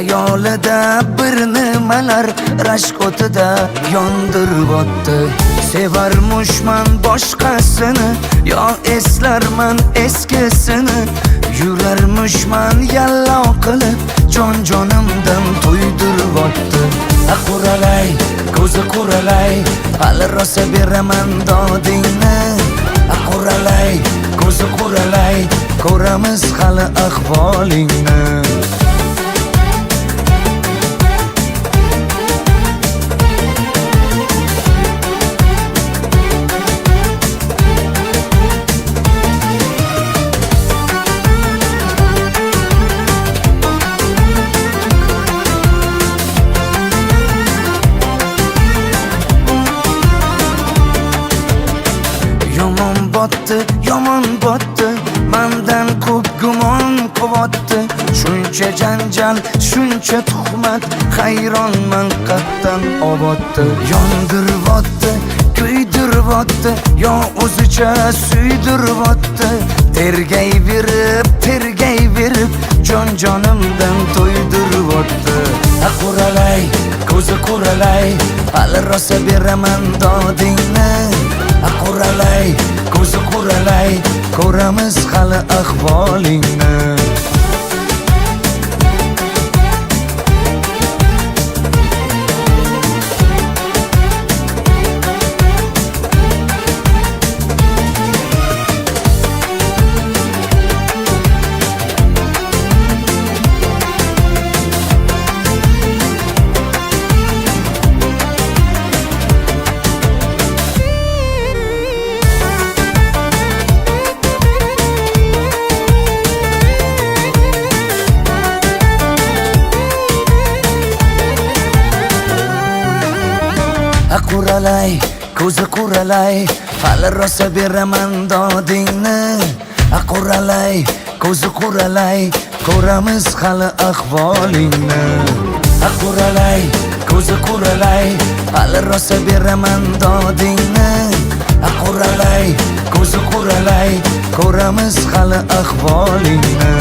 Xayolida bir nimalar rashk o'tida yondirib o'tdi. Sevarmushman boshqasini, yo eslarman eskisini. Yurarmushman yallo qilib, jon-jonimdan to'ydirib o'tdi. Quralay, ko'zi quralay, hali rosa beraman dodingni. Quralay, ko'zi quralay, ko'ramiz hali ahvolingni. Yomon botdi, mendan ko'p gumon quvotdi. Shuncha janjal, shuncha tuhmat, hayronman qatdan oboddi. Yondiribotdi, kuydiribotdi, yo o'zicha suydiribotdi. Tergayverib, jon-jonimdan to'ydiribotdi. Quralay, ko'zi quralay, hali rosa beraman dodingni. Quralay, ko'zi quralay, ko'ramiz hali ahvolingni. Quralay, ko'zi quralay, hali rosa beraman dodingni. Quralay, ko'zi quralay, ko'ramiz hali ahvolingni. Quralay, ko'zi quralay, hali rosa beraman dodingni. Quralay, ko'zi quralay, ko'ramiz hali ahvolingni.